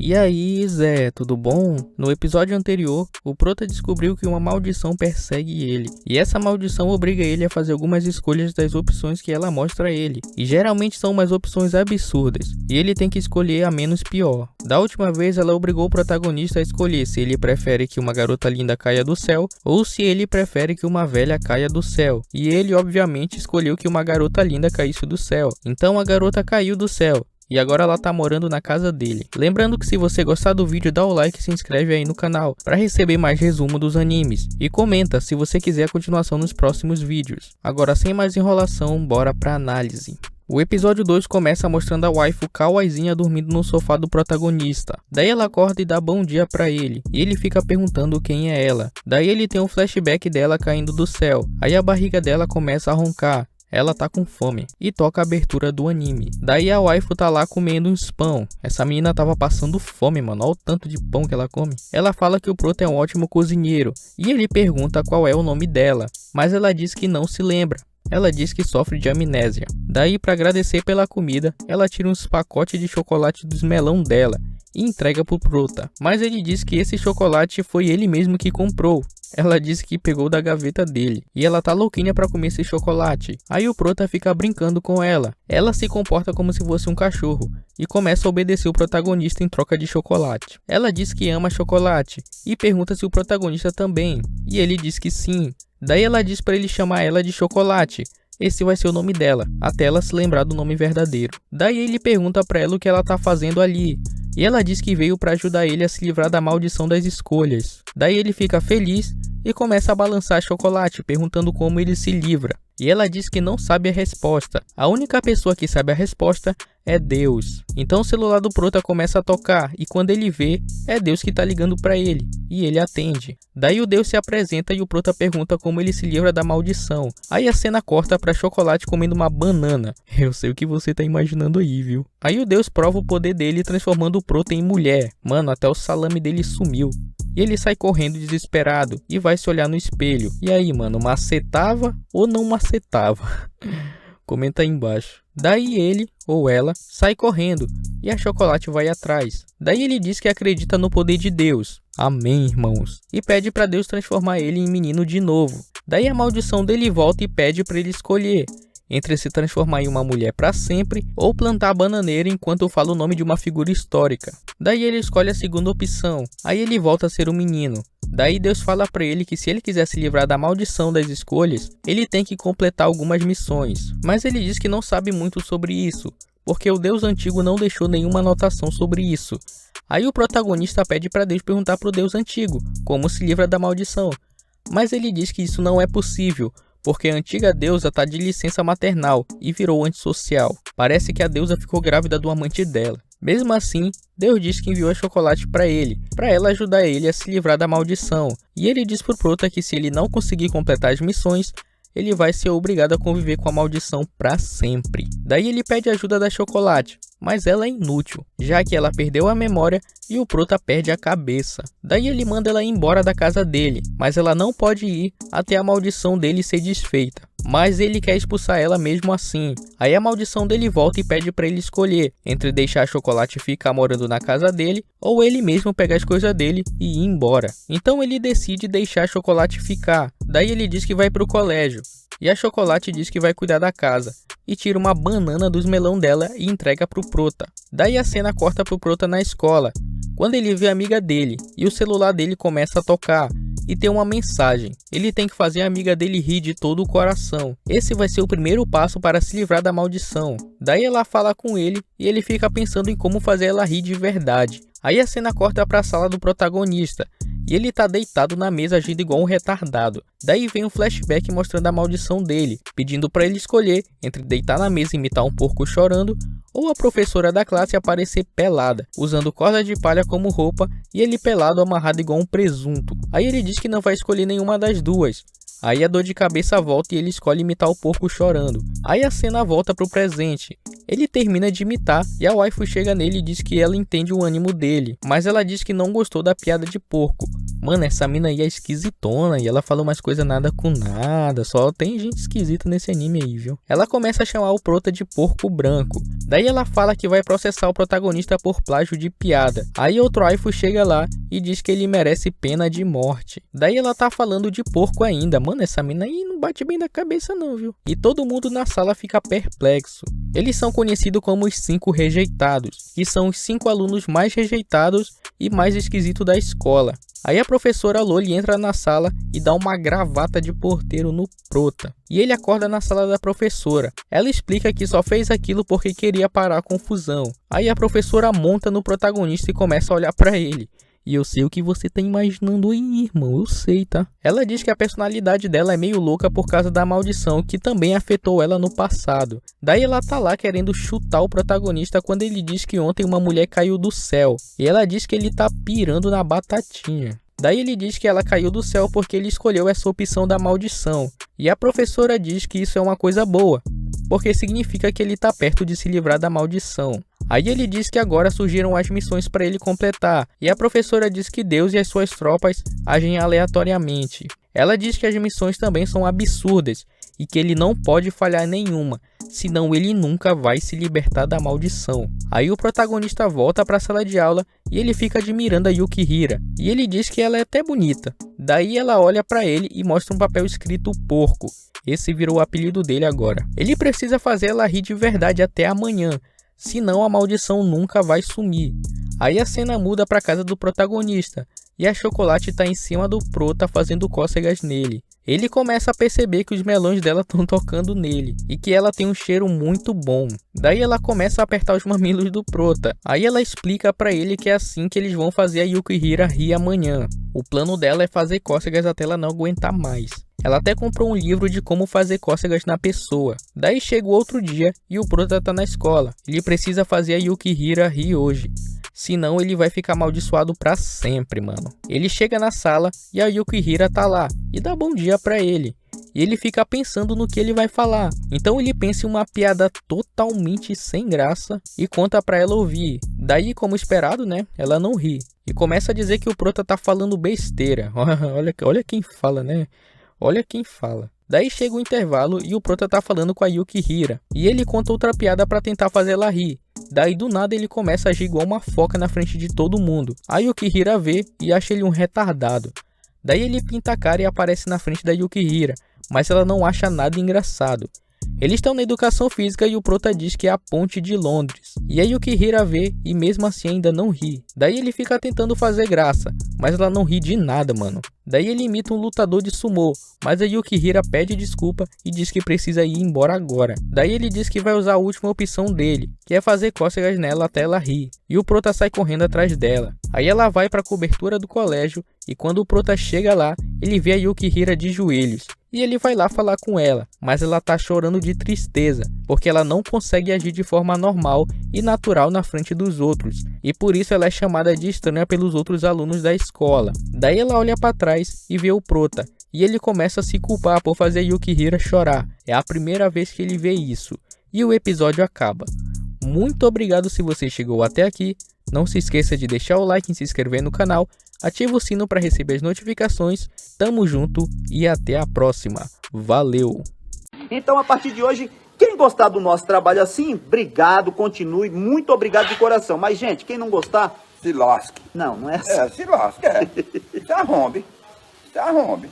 E aí, Zé, tudo bom? No episódio anterior, o Prota descobriu que uma maldição persegue ele, e essa maldição obriga ele a fazer algumas escolhas das opções que ela mostra a ele, e geralmente são umas opções absurdas, e ele tem que escolher a menos pior. Da última vez, ela obrigou o protagonista a escolher se ele prefere que uma garota linda caia do céu, ou se ele prefere que uma velha caia do céu, e ele obviamente escolheu que uma garota linda caísse do céu. Então a garota caiu do céu. E agora ela tá morando na casa dele. Lembrando que se você gostar do vídeo, dá o like e se inscreve aí no canal para receber mais resumo dos animes. E comenta se você quiser a continuação nos próximos vídeos. Agora sem mais enrolação, bora pra análise. O episódio 2 começa mostrando a waifu kawaiizinha dormindo no sofá do protagonista. Daí ela acorda e dá bom dia pra ele, e ele fica perguntando quem é ela. Daí ele tem um flashback dela caindo do céu, aí a barriga dela começa a roncar. Ela tá com fome e toca a abertura do anime. Daí a waifu tá lá comendo uns pão. Essa menina tava passando fome, mano. Olha o tanto de pão que ela come. Ela fala que o Prota é um ótimo cozinheiro e ele pergunta qual é o nome dela, mas ela diz que não se lembra. Ela diz que sofre de amnésia. Daí, para agradecer pela comida, ela tira uns pacotes de chocolate dos melão dela e entrega pro Prota. Mas ele diz que esse chocolate foi ele mesmo que comprou. Ela disse que pegou da gaveta dele e ela tá louquinha pra comer esse chocolate. Aí o Prota fica brincando com ela. Ela se comporta como se fosse um cachorro e começa a obedecer o protagonista em troca de chocolate. Ela diz que ama chocolate e pergunta se o protagonista também, e ele diz que sim. Daí ela diz pra ele chamar ela de Chocolate. Esse vai ser o nome dela, até ela se lembrar do nome verdadeiro. Daí ele pergunta pra ela o que ela tá fazendo ali, e ela diz que veio pra ajudar ele a se livrar da maldição das escolhas. Daí ele fica feliz e começa a balançar Chocolate, perguntando como ele se livra. E ela diz que não sabe a resposta. A única pessoa que sabe a resposta é Deus. Então o celular do Prota começa a tocar e quando ele vê, é Deus que tá ligando pra ele. E ele atende. Daí o Deus se apresenta e o Prota pergunta como ele se livra da maldição. Aí a cena corta pra Chocolate comendo uma banana. Eu sei o que você tá imaginando aí, viu? Aí o Deus prova o poder dele transformando o Prota em mulher. Mano, até o salame dele sumiu. E ele sai correndo desesperado e vai se olhar no espelho. E aí, mano, macetava ou não macetava? Comenta aí embaixo. Daí ele, ou ela, sai correndo e a Chocolate vai atrás. Daí ele diz que acredita no poder de Deus. Amém, irmãos. E pede para Deus transformar ele em menino de novo. Daí a maldição dele volta e pede para ele escolher entre se transformar em uma mulher para sempre ou plantar a bananeira enquanto eu falo o nome de uma figura histórica. Daí ele escolhe a segunda opção. Aí ele volta a ser um menino. Daí Deus fala para ele que se ele quiser se livrar da maldição das escolhas, ele tem que completar algumas missões. Mas ele diz que não sabe muito sobre isso, porque o Deus antigo não deixou nenhuma anotação sobre isso. Aí o protagonista pede para Deus perguntar para o Deus antigo como se livra da maldição. Mas ele diz que isso não é possível, porque a antiga deusa tá de licença maternal e virou antissocial. Parece que a deusa ficou grávida do amante dela. Mesmo assim, Deus diz que enviou a Chocolate para ela ajudar ele a se livrar da maldição. E ele diz pro Prota que se ele não conseguir completar as missões, ele vai ser obrigado a conviver com a maldição para sempre. Daí ele pede ajuda da Chocolate, mas ela é inútil, já que ela perdeu a memória e o Prota perde a cabeça. Daí ele manda ela ir embora da casa dele, mas ela não pode ir até a maldição dele ser desfeita. Mas ele quer expulsar ela mesmo assim. Aí a maldição dele volta e pede para ele escolher entre deixar a Chocolate ficar morando na casa dele ou ele mesmo pegar as coisas dele e ir embora. Então ele decide deixar a Chocolate ficar. Daí ele diz que vai pro colégio e a Chocolate diz que vai cuidar da casa e tira uma banana dos melão dela e entrega pro Prota. Daí a cena corta pro Prota na escola, quando ele vê a amiga dele e o celular dele começa a tocar e tem uma mensagem. Ele tem que fazer a amiga dele rir de todo o coração. Esse vai ser o primeiro passo para se livrar da maldição. Daí ela fala com ele e ele fica pensando em como fazer ela rir de verdade. Aí a cena corta para a sala do protagonista e ele tá deitado na mesa agindo igual um retardado. Daí vem um flashback mostrando a maldição dele, pedindo para ele escolher entre deitar na mesa e imitar um porco chorando ou a professora da classe aparecer pelada, usando corda de palha como roupa e ele pelado amarrado igual um presunto. Aí ele diz que não vai escolher nenhuma das duas. Aí a dor de cabeça volta e ele escolhe imitar o porco chorando. Aí a cena volta pro presente. Ele termina de imitar e a waifu chega nele e diz que ela entende o ânimo dele, mas ela diz que não gostou da piada de porco. Mano, essa mina aí é esquisitona e ela fala umas coisas nada com nada, só tem gente esquisita nesse anime aí, viu? Ela começa a chamar o prota de porco branco, daí ela fala que vai processar o protagonista por plágio de piada. Aí outro waifu chega lá e diz que ele merece pena de morte. Daí ela tá falando de porco ainda, mano, essa mina aí não bate bem da cabeça não, viu? E todo mundo na sala fica perplexo. Eles são conhecidos como os 5 rejeitados, e são os 5 alunos mais rejeitados e mais esquisitos da escola. Aí a professora Loli entra na sala e dá uma gravata de porteiro no prota. E ele acorda na sala da professora. Ela explica que só fez aquilo porque queria parar a confusão. Aí a professora monta no protagonista e começa a olhar pra ele. E eu sei o que você tá imaginando aí, irmão, eu sei, tá? Ela diz que a personalidade dela é meio louca por causa da maldição que também afetou ela no passado. Daí ela tá lá querendo chutar o protagonista quando ele diz que ontem uma mulher caiu do céu. E ela diz que ele tá pirando na batatinha. Daí ele diz que ela caiu do céu porque ele escolheu essa opção da maldição. E a professora diz que isso é uma coisa boa, porque significa que ele tá perto de se livrar da maldição. Aí ele diz que agora surgiram as missões para ele completar, e a professora diz que Deus e as suas tropas agem aleatoriamente. Ela diz que as missões também são absurdas, e que ele não pode falhar nenhuma, senão ele nunca vai se libertar da maldição. Aí o protagonista volta para a sala de aula e ele fica admirando a Yukihira, e ele diz que ela é até bonita. Daí ela olha para ele e mostra um papel escrito porco. Esse virou o apelido dele agora. Ele precisa fazer ela rir de verdade até amanhã, senão a maldição nunca vai sumir. Aí a cena muda para casa do protagonista e a Chocolate tá em cima do prota fazendo cócegas nele. Ele começa a perceber que os melões dela estão tocando nele e que ela tem um cheiro muito bom. Daí ela começa a apertar os mamilos do prota. Aí ela explica para ele que é assim que eles vão fazer a Yukihira rir amanhã. O plano dela é fazer cócegas até ela não aguentar mais. Ela até comprou um livro de como fazer cócegas na pessoa. Daí chega o outro dia e o prota tá na escola. Ele precisa fazer a Yukihira rir hoje, senão ele vai ficar amaldiçoado pra sempre, mano. Ele chega na sala e a Yukihira tá lá e dá bom dia pra ele. E ele fica pensando no que ele vai falar. Então ele pensa em uma piada totalmente sem graça e conta pra ela ouvir. Daí, como esperado, né, ela não ri. E começa a dizer que o prota tá falando besteira. Olha quem fala, né? Olha quem fala. Daí chega o intervalo e o prota tá falando com a Yukihira. E ele conta outra piada pra tentar fazer ela rir. Daí do nada ele começa a agir igual uma foca na frente de todo mundo. A Yukihira vê e acha ele um retardado. Daí ele pinta a cara e aparece na frente da Yukihira, mas ela não acha nada engraçado. Eles estão na educação física e o prota diz que é a ponte de Londres. E a Yukihira vê e mesmo assim ainda não ri. Daí ele fica tentando fazer graça, mas ela não ri de nada, mano. Daí ele imita um lutador de sumô, mas a Yukihira pede desculpa e diz que precisa ir embora agora. Daí ele diz que vai usar a última opção dele, que é fazer cócegas nela até ela rir. E o prota sai correndo atrás dela. Aí ela vai para a cobertura do colégio e quando o prota chega lá, ele vê a Yukihira de joelhos. E ele vai lá falar com ela, mas ela tá chorando de tristeza, porque ela não consegue agir de forma normal e natural na frente dos outros, e por isso ela é chamada de estranha pelos outros alunos da escola. Daí ela olha para trás e vê o prota, e ele começa a se culpar por fazer a Yukihira chorar. É a primeira vez que ele vê isso, e o episódio acaba. Muito obrigado se você chegou até aqui, não se esqueça de deixar o like e se inscrever no canal, ativa o sino para receber as notificações, tamo junto e até a próxima. Valeu! Então, a partir de hoje, quem gostar do nosso trabalho assim, obrigado, continue, muito obrigado de coração. Mas, gente, quem não gostar... Se lasque. Não é assim. Se lasque, Se arrombe. Se arrombe.